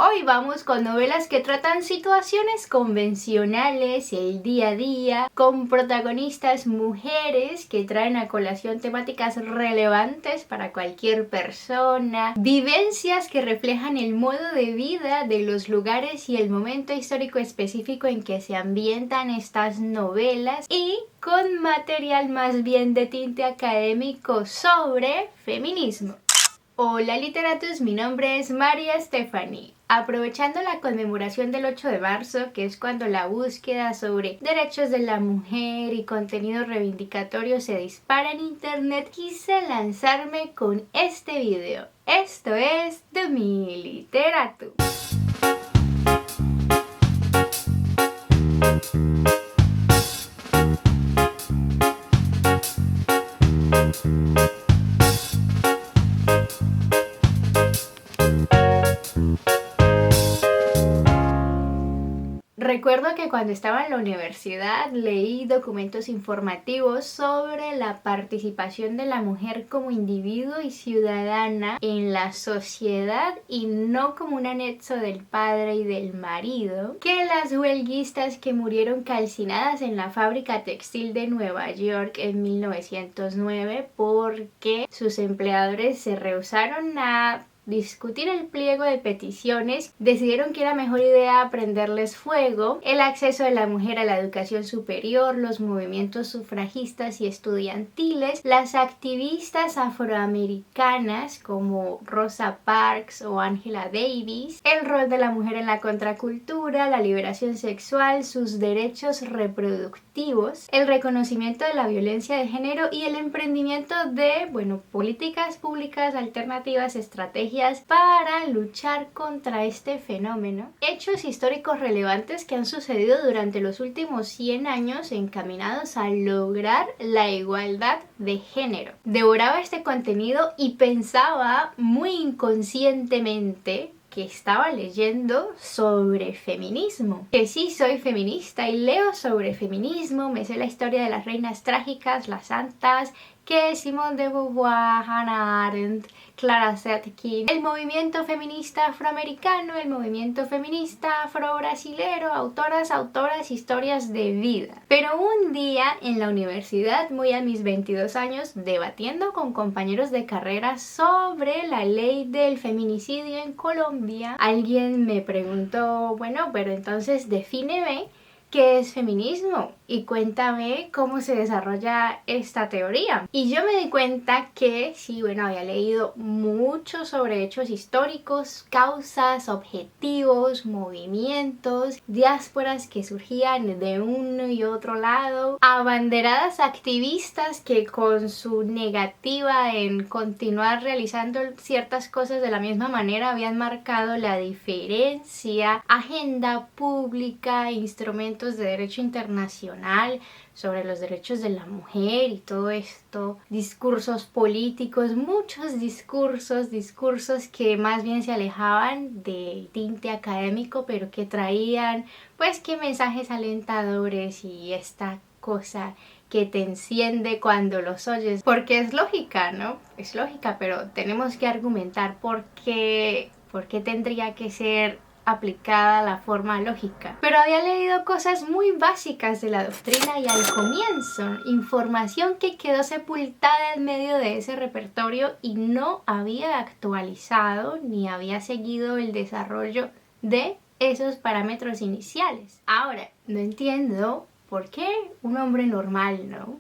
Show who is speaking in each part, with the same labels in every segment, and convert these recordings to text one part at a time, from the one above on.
Speaker 1: Hoy vamos con novelas que tratan situaciones convencionales, el día a día, con protagonistas mujeres que traen a colación temáticas relevantes para cualquier persona, vivencias que reflejan el modo de vida de los lugares y el momento histórico específico en que se ambientan estas novelas y con material más bien de tinte académico sobre feminismo. Hola literatos, mi nombre es María Stephanie. Aprovechando la conmemoración del 8 de marzo, que es cuando la búsqueda sobre derechos de la mujer y contenido reivindicatorio se dispara en internet, quise lanzarme con este video. Esto es de mi literato. Recuerdo que cuando estaba en la universidad leí documentos informativos sobre la participación de la mujer como individuo y ciudadana en la sociedad y no como un anexo del padre y del marido, que las huelguistas que murieron calcinadas en la fábrica textil de Nueva York en 1909 porque sus empleadores se rehusaron a discutir el pliego de peticiones, decidieron que era mejor idea prenderles fuego, el acceso de la mujer a la educación superior, los movimientos sufragistas y estudiantiles, las activistas afroamericanas como Rosa Parks o Angela Davis, el rol de la mujer en la contracultura, la liberación sexual, sus derechos reproductivos, el reconocimiento de la violencia de género y el emprendimiento de, políticas públicas alternativas, estrategias para luchar contra este fenómeno. Hechos históricos relevantes que han sucedido durante los últimos 100 años encaminados a lograr la igualdad de género. Devoraba este contenido y pensaba muy inconscientemente que estaba leyendo sobre feminismo. Que sí soy feminista y leo sobre feminismo, me sé la historia de las reinas trágicas, las santas, que Simone de Beauvoir, Hannah Arendt, Clara Zetkin, el movimiento feminista afroamericano, el movimiento feminista afro-brasilero, autoras, historias de vida. Pero un día en la universidad, muy a mis 22 años, debatiendo con compañeros de carrera sobre la ley del feminicidio en Colombia, alguien me preguntó, pero entonces defíneme ¿qué es feminismo? Y cuéntame cómo se desarrolla esta teoría. Y yo me di cuenta que sí, había leído mucho sobre hechos históricos, causas, objetivos, movimientos, diásporas que surgían de uno y otro lado, abanderadas activistas que con su negativa en continuar realizando ciertas cosas de la misma manera habían marcado la diferencia, agenda pública, instrumentos de derecho internacional sobre los derechos de la mujer y todo esto, discursos políticos, muchos discursos que más bien se alejaban del tinte académico, pero que traían que mensajes alentadores y esta cosa que te enciende cuando los oyes, porque es lógica, ¿no? Es lógica, pero tenemos que argumentar por qué tendría que ser aplicada la forma lógica. Pero había leído cosas muy básicas de la doctrina y al comienzo, información que quedó sepultada en medio de ese repertorio y no había actualizado ni había seguido el desarrollo de esos parámetros iniciales. Ahora, no entiendo por qué un hombre normal, ¿no?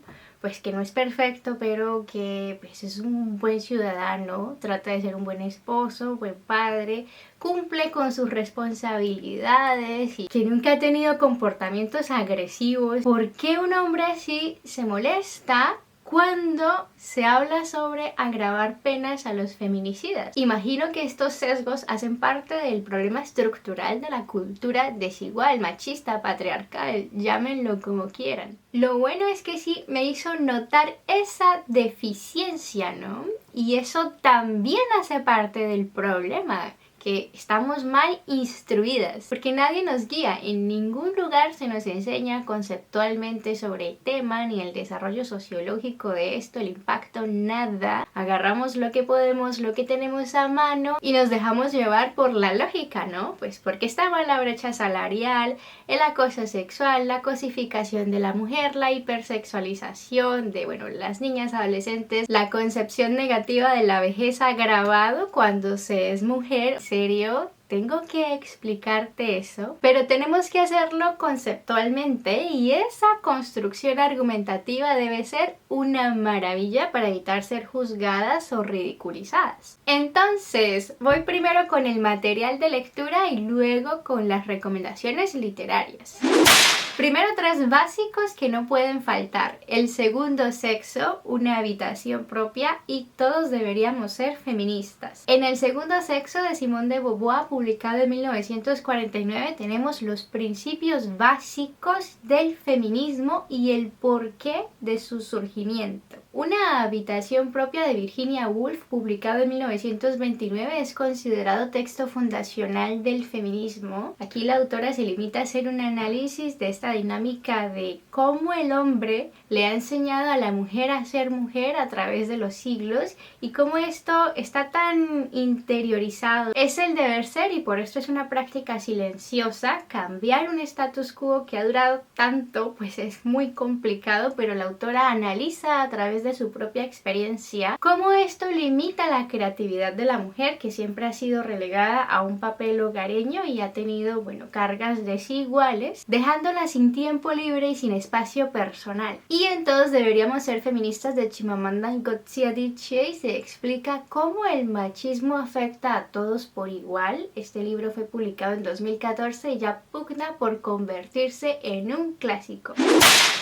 Speaker 1: Que no es perfecto, pero que es un buen ciudadano, trata de ser un buen esposo, buen padre, cumple con sus responsabilidades y que nunca ha tenido comportamientos agresivos. ¿Por qué un hombre así se molesta cuando se habla sobre agravar penas a los feminicidas? Imagino que estos sesgos hacen parte del problema estructural de la cultura desigual, machista, patriarcal, llámenlo como quieran. Lo bueno es que sí me hizo notar esa deficiencia, ¿no? Y eso también hace parte del problema, que estamos mal instruidas, porque nadie nos guía, en ningún lugar se nos enseña conceptualmente sobre el tema, ni el desarrollo sociológico de esto, el impacto, nada. Agarramos lo que podemos, lo que tenemos a mano y nos dejamos llevar por la lógica, ¿no? Pues porque está mal la brecha salarial, el acoso sexual, la cosificación de la mujer, la hipersexualización de, bueno, las niñas, adolescentes, la concepción negativa de la vejez agravado cuando se es mujer. ¿En serio? Tengo que explicarte eso, pero tenemos que hacerlo conceptualmente y esa construcción argumentativa debe ser una maravilla para evitar ser juzgadas o ridiculizadas. Entonces, voy primero con el material de lectura y luego con las recomendaciones literarias. Primero, 3 básicos que no pueden faltar: el segundo sexo, una habitación propia y todos deberíamos ser feministas. En El segundo sexo de Simone de Beauvoir, publicado en 1949, tenemos los principios básicos del feminismo y el porqué de su surgimiento. Una habitación propia de Virginia Woolf, publicado en 1929, es considerado texto fundacional del feminismo. Aquí la autora se limita a hacer un análisis de esta dinámica de cómo el hombre le ha enseñado a la mujer a ser mujer a través de los siglos y cómo esto está tan interiorizado. Es el deber ser y por esto es una práctica silenciosa. Cambiar un status quo que ha durado tanto pues es muy complicado, pero la autora analiza a través de su propia experiencia cómo esto limita la creatividad de la mujer, que siempre ha sido relegada a un papel hogareño y ha tenido, bueno, cargas desiguales, dejándola sin tiempo libre y sin espacio personal. Y en Todos deberíamos ser feministas, de Chimamanda Ngozi Adichie, se explica cómo el machismo afecta a todos por igual. Este libro fue publicado en 2014 y ya pugna por convertirse en un clásico.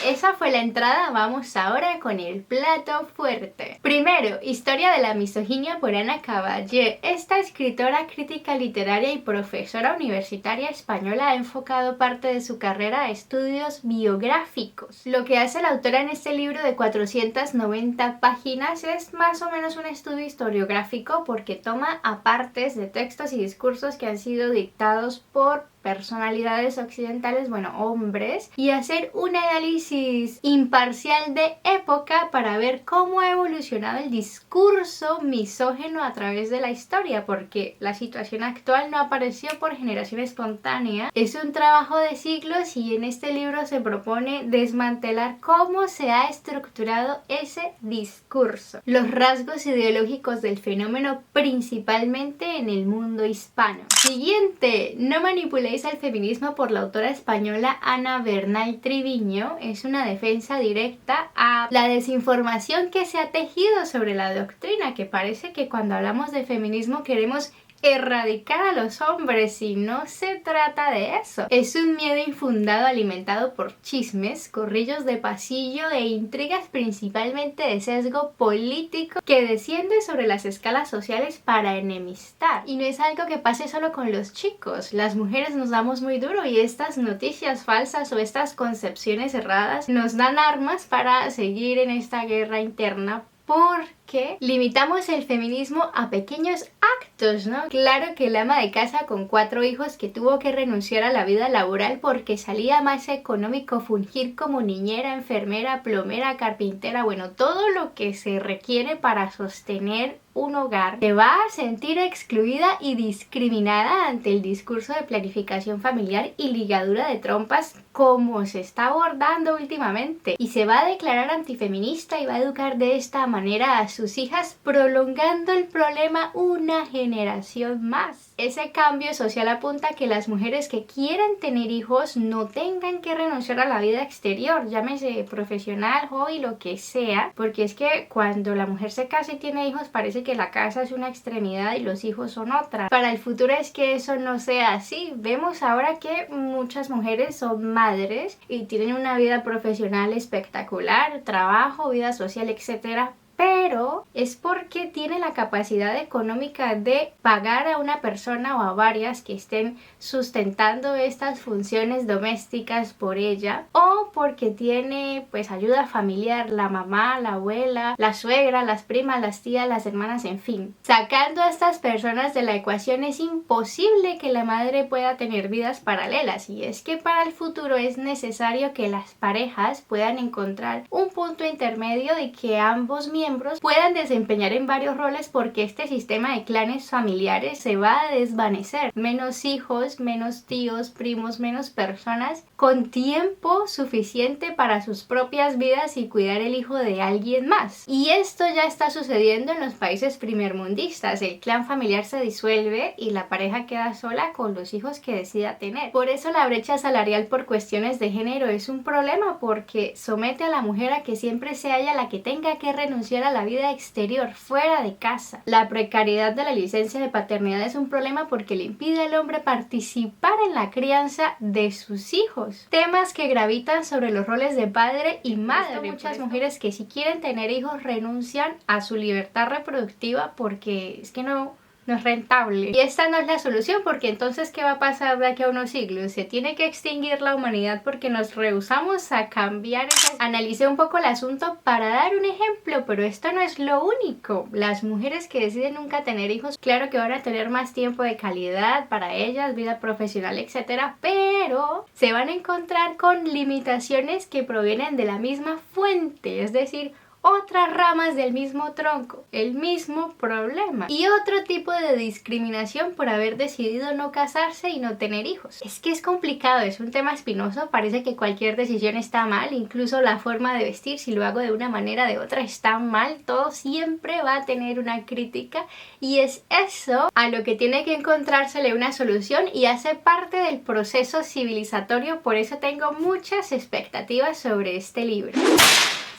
Speaker 1: Esa fue la entrada, vamos ahora con el plato fuerte. Primero, Historia de la misoginia por Ana Caballé. Esta escritora, crítica literaria y profesora universitaria española ha enfocado parte de su carrera a estudios biográficos. Lo que hace la autora en este libro de 490 páginas es más o menos un estudio historiográfico, porque toma apartes de textos y discursos que han sido dictados por personalidades occidentales, bueno, hombres, y hacer un análisis imparcial de época para ver cómo ha evolucionado el discurso misógino a través de la historia, porque la situación actual no apareció por generación espontánea, es un trabajo de siglos y en este libro se propone desmantelar cómo se ha estructurado ese discurso, los rasgos ideológicos del fenómeno principalmente en el mundo hispano. Siguiente, No manipuléis al feminismo, por la autora española Ana Bernal Triviño. Es una defensa directa a la desinformación que se ha tejido sobre la doctrina, que parece que cuando hablamos de feminismo queremos erradicar a los hombres y no se trata de eso. Es un miedo infundado alimentado por chismes, corrillos de pasillo e intrigas principalmente de sesgo político que desciende sobre las escalas sociales para enemistar. Y no es algo que pase solo con los chicos, las mujeres nos damos muy duro y estas noticias falsas o estas concepciones erradas nos dan armas para seguir en esta guerra interna, porque limitamos el feminismo a pequeños actos, ¿no? Claro que el ama de casa con 4 hijos que tuvo que renunciar a la vida laboral porque salía más económico fungir como niñera, enfermera, plomera, carpintera, bueno, todo lo que se requiere para sostener un hogar, se va a sentir excluida y discriminada ante el discurso de planificación familiar y ligadura de trompas como se está abordando últimamente, y se va a declarar antifeminista y va a educar de esta manera a sus hijas, prolongando el problema una generación más. Ese cambio social apunta a que las mujeres que quieran tener hijos no tengan que renunciar a la vida exterior, llámese profesional, hobby, lo que sea, porque es que cuando la mujer se casa y tiene hijos parece que la casa es una extremidad y los hijos son otra. Para el futuro es que eso no sea así. Vemos ahora que muchas mujeres son madres y tienen una vida profesional espectacular, trabajo, vida social, etcétera, pero es porque tiene la capacidad económica de pagar a una persona o a varias que estén sustentando estas funciones domésticas por ella, o porque tiene pues ayuda familiar, la mamá, la abuela, la suegra, las primas, las tías, las hermanas, en fin. Sacando a estas personas de la ecuación, es imposible que la madre pueda tener vidas paralelas, y es que para el futuro es necesario que las parejas puedan encontrar un punto intermedio y que ambos miembros puedan desempeñar en varios roles, porque este sistema de clanes familiares se va a desvanecer. Menos hijos, menos tíos, primos, menos personas con tiempo suficiente para sus propias vidas y cuidar el hijo de alguien más. Y esto ya está sucediendo en los países primermundistas. El clan familiar se disuelve y la pareja queda sola con los hijos que decida tener. Por eso la brecha salarial por cuestiones de género es un problema, porque somete a la mujer a que siempre sea ella la que tenga que renunciar a la vida exterior, fuera de casa. La precariedad de la licencia de paternidad es un problema porque le impide al hombre participar en la crianza de sus hijos. Temas que gravitan sobre los roles de padre y madre. Muchas mujeres que si quieren tener hijos renuncian a su libertad reproductiva porque es que no es rentable. Y esta no es la solución, porque entonces ¿qué va a pasar de aquí a unos siglos? Se tiene que extinguir la humanidad porque nos rehusamos a cambiar eso. Analicé un poco el asunto para dar un ejemplo, pero esto no es lo único. Las mujeres que deciden nunca tener hijos, claro que van a tener más tiempo de calidad para ellas, vida profesional, etcétera, pero se van a encontrar con limitaciones que provienen de la misma fuente, es decir, otras ramas del mismo tronco, el mismo problema, y otro tipo de discriminación por haber decidido no casarse y no tener hijos. Es que es complicado, es un tema espinoso, parece que cualquier decisión está mal, incluso la forma de vestir, si lo hago de una manera o de otra está mal, todo siempre va a tener una crítica, y es eso a lo que tiene que encontrársele una solución y hace parte del proceso civilizatorio. Por eso tengo muchas expectativas sobre este libro.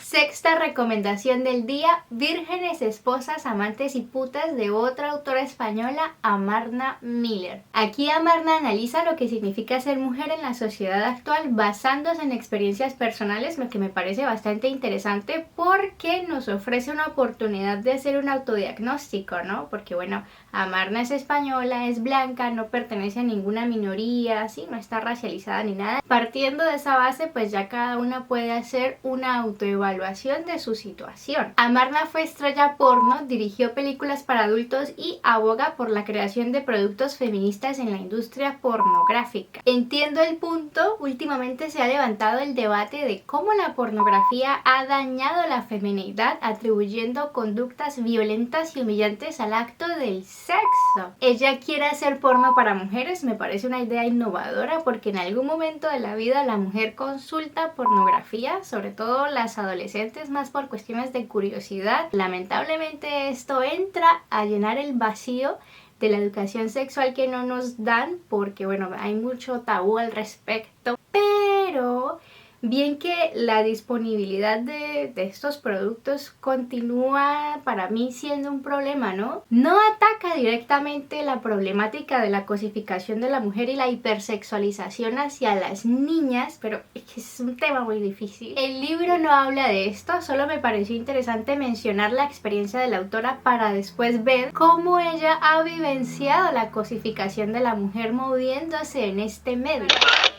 Speaker 1: Sexta recomendación del día: Vírgenes, esposas, amantes y putas, de otra autora española, Amarna Miller. Aquí Amarna analiza lo que significa ser mujer en la sociedad actual basándose en experiencias personales, lo que me parece bastante interesante porque nos ofrece una oportunidad de hacer un autodiagnóstico, ¿no? Porque bueno, Amarna es española, es blanca, no pertenece a ninguna minoría, ¿sí? No está racializada ni nada. Partiendo de esa base, pues ya cada una puede hacer una autoevaluación de su situación. Amarna fue estrella porno, dirigió películas para adultos y aboga por la creación de productos feministas en la industria pornográfica. Entiendo el punto. Últimamente se ha levantado el debate de cómo la pornografía ha dañado la feminidad, atribuyendo conductas violentas y humillantes al acto del sexo. Ella quiere hacer porno para mujeres, me parece una idea innovadora, porque en algún momento de la vida la mujer consulta pornografía, sobre todo las adolescentes, más por cuestiones de curiosidad. Lamentablemente esto entra a llenar el vacío de la educación sexual que no nos dan, porque bueno, hay mucho tabú al respecto, pero bien que la disponibilidad de estos productos continúa para mí siendo un problema, ¿no? No ataca directamente la problemática de la cosificación de la mujer y la hipersexualización hacia las niñas, pero es que es un tema muy difícil. El libro no habla de esto, solo me pareció interesante mencionar la experiencia de la autora para después ver cómo ella ha vivenciado la cosificación de la mujer moviéndose en este medio.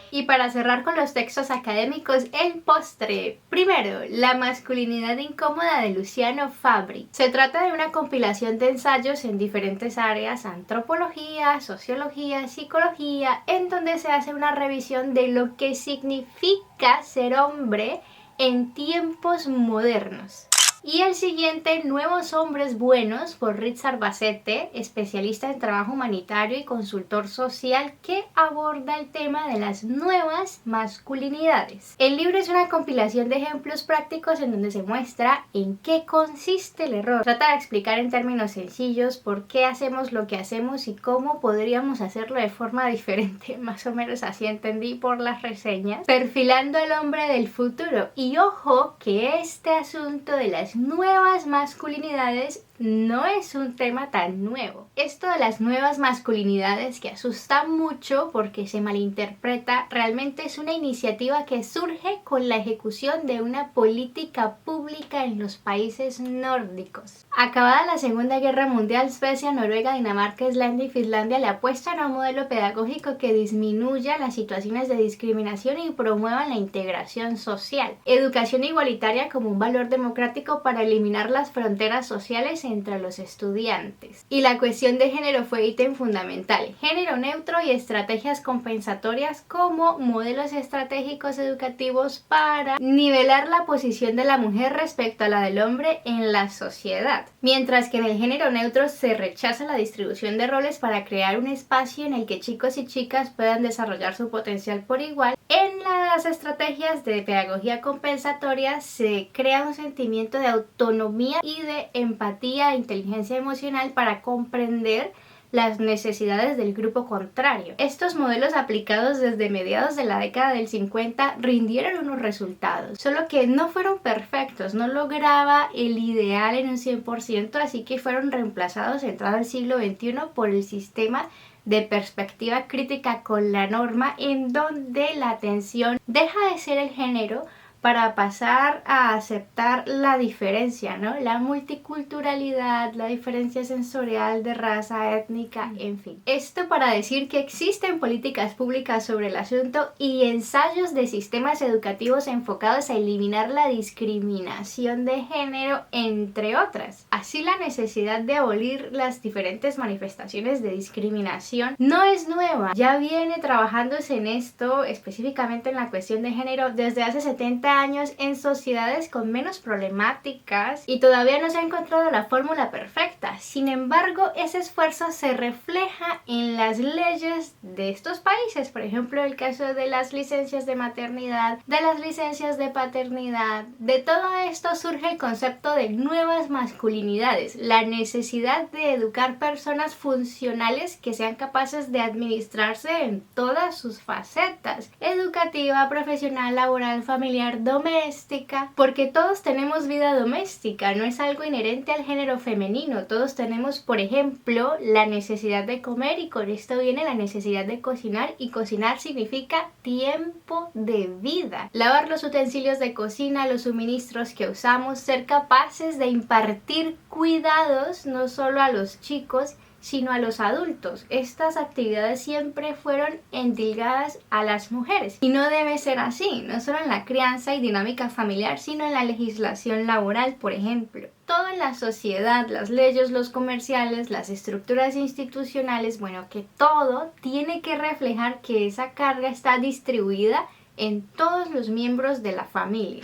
Speaker 1: Y para cerrar con los textos académicos, el postre. Primero, La masculinidad incómoda, de Luciano Fabbri. Se trata de una compilación de ensayos en diferentes áreas: antropología, sociología, psicología, en donde se hace una revisión de lo que significa ser hombre en tiempos modernos. Y el siguiente, Nuevos hombres buenos, por Richard Basete, especialista en trabajo humanitario y consultor social, que aborda el tema de las nuevas masculinidades. El libro es una compilación de ejemplos prácticos en donde se muestra en qué consiste el error. Trata de explicar en términos sencillos por qué hacemos lo que hacemos y cómo podríamos hacerlo de forma diferente. Más o menos así entendí por las reseñas. Perfilando al hombre del futuro. Y ojo que este asunto de las nuevas masculinidades no es un tema tan nuevo. Esto de las nuevas masculinidades que asusta mucho porque se malinterpreta, realmente es una iniciativa que surge con la ejecución de una política pública en los países nórdicos. Acabada la Segunda Guerra Mundial, Suecia, Noruega, Dinamarca, Islandia y Finlandia le apuestan a un modelo pedagógico que disminuya las situaciones de discriminación y promueva la integración social. Educación igualitaria como un valor democrático para eliminar las fronteras sociales entre los estudiantes. Y la cuestión de género fue ítem fundamental. Género neutro y estrategias compensatorias como modelos estratégicos educativos para nivelar la posición de la mujer respecto a la del hombre en la sociedad. Mientras que en el género neutro se rechaza la distribución de roles para crear un espacio en el que chicos y chicas puedan desarrollar su potencial por igual, en las estrategias de pedagogía compensatoria se crea un sentimiento de autonomía y de empatía e inteligencia emocional para comprender las necesidades del grupo contrario. Estos modelos aplicados desde mediados de la década del 50 rindieron unos resultados, solo que no fueron perfectos, no lograba el ideal en un 100%, así que fueron reemplazados entrado el siglo XXI por el sistema de perspectiva crítica con la norma, en donde la atención deja de ser el género para pasar a aceptar la diferencia, ¿no? La multiculturalidad, la diferencia sensorial de raza, étnica, en fin. Esto para decir que existen políticas públicas sobre el asunto y ensayos de sistemas educativos enfocados a eliminar la discriminación de género, entre otras. Así, la necesidad de abolir las diferentes manifestaciones de discriminación no es nueva. Ya viene trabajándose en esto, específicamente en la cuestión de género, desde hace 70 años en sociedades con menos problemáticas y todavía no se ha encontrado la fórmula perfecta. Sin embargo, ese esfuerzo se refleja en las leyes de estos países. Por ejemplo, el caso de las licencias de maternidad, de las licencias de paternidad. De todo esto surge el concepto de nuevas masculinidades, la necesidad de educar personas funcionales que sean capaces de administrarse en todas sus facetas: educativa, profesional, laboral, familiar, doméstica, porque todos tenemos vida doméstica, no es algo inherente al género femenino. Todos tenemos, por ejemplo, la necesidad de comer, y con esto viene la necesidad de cocinar, y cocinar significa tiempo de vida. Lavar los utensilios de cocina, los suministros que usamos, ser capaces de impartir cuidados no solo a los chicos, sino a los adultos. Estas actividades siempre fueron endilgadas a las mujeres y no debe ser así, no solo en la crianza y dinámica familiar, sino en la legislación laboral, por ejemplo. Todo en la sociedad, las leyes, los comerciales, las estructuras institucionales, bueno, que todo tiene que reflejar que esa carga está distribuida en todos los miembros de la familia.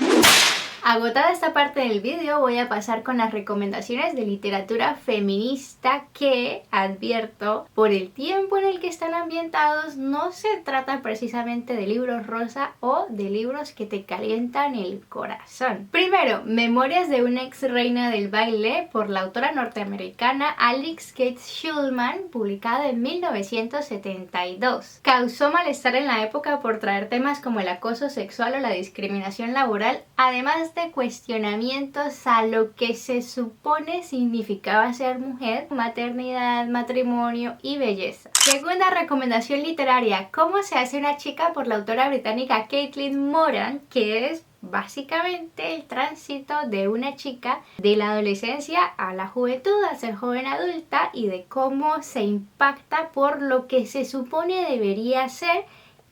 Speaker 1: Agotada esta parte del vídeo, voy a pasar con las recomendaciones de literatura feminista que, advierto, por el tiempo en el que están ambientados, no se trata precisamente de libros rosa o de libros que te calientan el corazón. Primero, Memorias de una ex reina del baile, por la autora norteamericana Alix Gates Schulman, publicada en 1972. Causó malestar en la época por traer temas como el acoso sexual o la discriminación laboral, además de cuestionamientos a lo que se supone significaba ser mujer, maternidad, matrimonio y belleza. Segunda recomendación literaria: Cómo se hace una chica, por la autora británica Caitlin Moran, que es básicamente el tránsito de una chica de la adolescencia a la juventud, a ser joven adulta, y de cómo se impacta por lo que se supone debería ser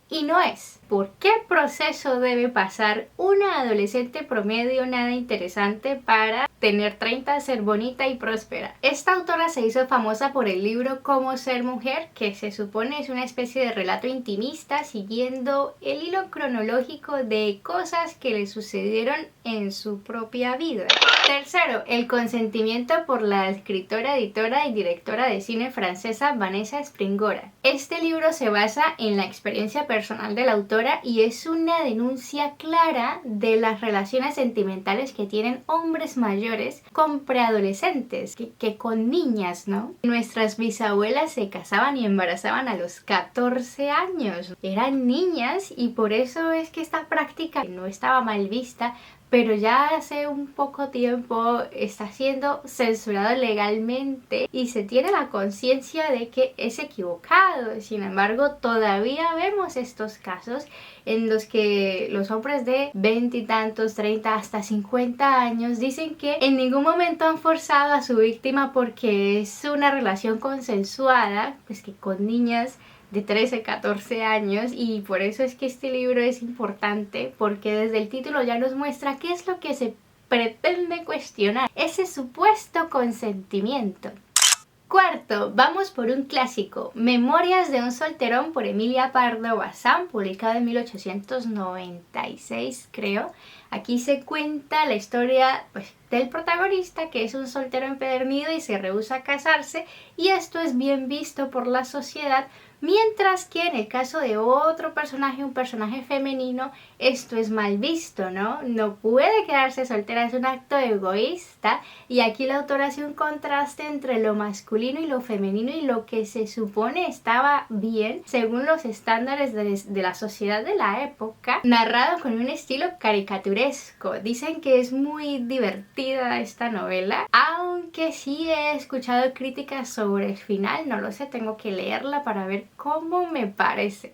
Speaker 1: y no es. ¿Por qué proceso debe pasar una adolescente promedio nada interesante para tener 30, ser bonita y próspera? Esta autora se hizo famosa por el libro Cómo ser mujer, que se supone es una especie de relato intimista siguiendo el hilo cronológico de cosas que le sucedieron en su propia vida. Tercero, El consentimiento, por la escritora, editora y directora de cine francesa Vanessa Springora. Este libro se basa en la experiencia personal de la autora y es una denuncia clara de las relaciones sentimentales que tienen hombres mayores con preadolescentes, que con niñas, ¿no? Nuestras bisabuelas se casaban y embarazaban a los 14 años. Eran niñas y por eso es que esta práctica no estaba mal vista, pero ya hace un poco tiempo está siendo censurado legalmente y se tiene la conciencia de que es equivocado. Sin embargo, todavía vemos estos casos en los que los hombres de 20 y tantos, 30 hasta 50 años dicen que en ningún momento han forzado a su víctima porque es una relación consensuada, pues que con niñas de 13, 14 años, y por eso es que este libro es importante, porque desde el título ya nos muestra qué es lo que se pretende cuestionar, ese supuesto consentimiento. Cuarto, vamos por un clásico, Memorias de un solterón por Emilia Pardo Bazán, publicado en 1896 creo. Aquí se cuenta la historia pues, del protagonista, que es un soltero empedernido y se rehúsa a casarse, y esto es bien visto por la sociedad, mientras que en el caso de otro personaje, un personaje femenino, esto es mal visto, ¿no? No puede quedarse soltera, es un acto egoísta, y aquí la autora hace un contraste entre lo masculino y lo femenino y lo que se supone estaba bien según los estándares de la sociedad de la época, narrado con un estilo caricaturesco. Dicen que es muy divertida esta novela, aunque sí he escuchado críticas sobre el final, no lo sé, tengo que leerla para ver cómo me parece.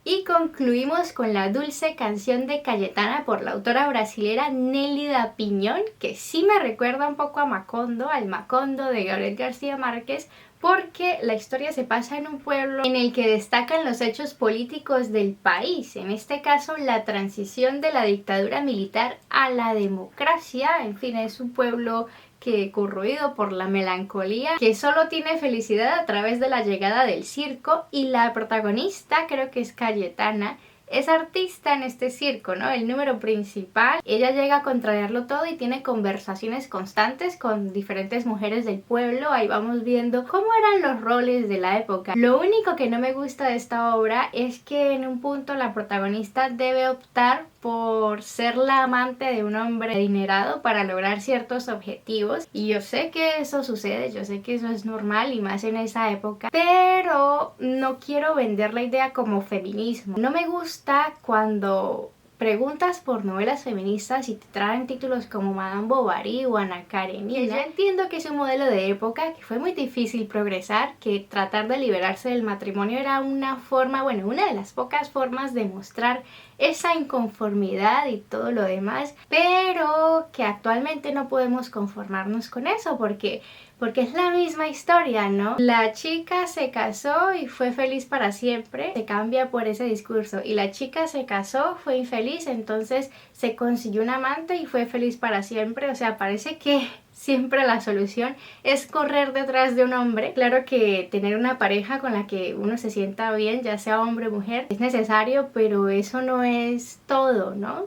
Speaker 1: Y concluimos con La dulce canción de Cayetana por la autora brasilera Nélida Piñón, que sí me recuerda un poco a Macondo, al Macondo de Gabriel García Márquez, porque la historia se pasa en un pueblo en el que destacan los hechos políticos del país, en este caso la transición de la dictadura militar a la democracia. En fin, es un pueblo que corroído por la melancolía, que solo tiene felicidad a través de la llegada del circo, y la protagonista, creo que es Cayetana, es artista en este circo, ¿no? El número principal. Ella llega a contrariarlo todo y tiene conversaciones constantes con diferentes mujeres del pueblo. Ahí vamos viendo cómo eran los roles de la época. Lo único que no me gusta de esta obra es que en un punto la protagonista debe optar por ser la amante de un hombre adinerado para lograr ciertos objetivos, y yo sé que eso sucede, yo sé que eso es normal y más en esa época, pero no quiero vender la idea como feminismo. No me gusta cuando preguntas por novelas feministas y te traen títulos como Madame Bovary o Ana Karenina. Yo entiendo que es un modelo de época, que fue muy difícil progresar, que tratar de liberarse del matrimonio era una forma, bueno, una de las pocas formas de mostrar esa inconformidad y todo lo demás, pero que actualmente no podemos conformarnos con eso porque es la misma historia, ¿no? La chica se casó y fue feliz para siempre, se cambia por ese discurso, y la chica se casó, fue infeliz, entonces se consiguió un amante y fue feliz para siempre. O sea, parece que siempre la solución es correr detrás de un hombre. Claro que tener una pareja con la que uno se sienta bien, ya sea hombre o mujer, es necesario, pero eso no es todo, ¿no?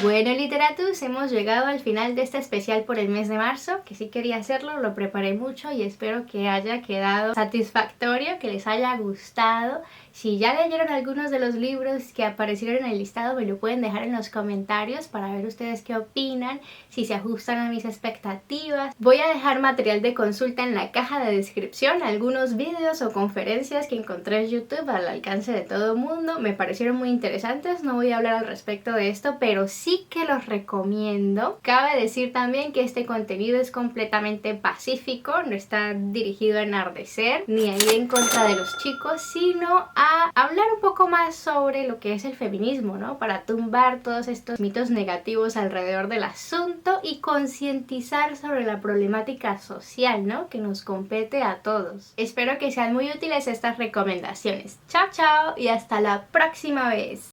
Speaker 1: Bueno, literatus, hemos llegado al final de este especial por el mes de marzo, que sí quería hacerlo, lo preparé mucho y espero que haya quedado satisfactorio, que les haya gustado. Si ya leyeron algunos de los libros que aparecieron en el listado, me lo pueden dejar en los comentarios para ver ustedes qué opinan, si se ajustan a mis expectativas. Voy a dejar material de consulta en la caja de descripción, algunos vídeos o conferencias que encontré en YouTube al alcance de todo el mundo. Me parecieron muy interesantes, no voy a hablar al respecto de esto, pero sí que los recomiendo. Cabe decir también que este contenido es completamente pacífico, no está dirigido a enardecer ni a ir en contra de los chicos, sino a hablar un poco más sobre lo que es el feminismo, ¿no? Para tumbar todos estos mitos negativos alrededor del asunto y concientizar sobre la problemática social, ¿no? Que nos compete a todos. Espero que sean muy útiles estas recomendaciones. Chao, chao y hasta la próxima vez.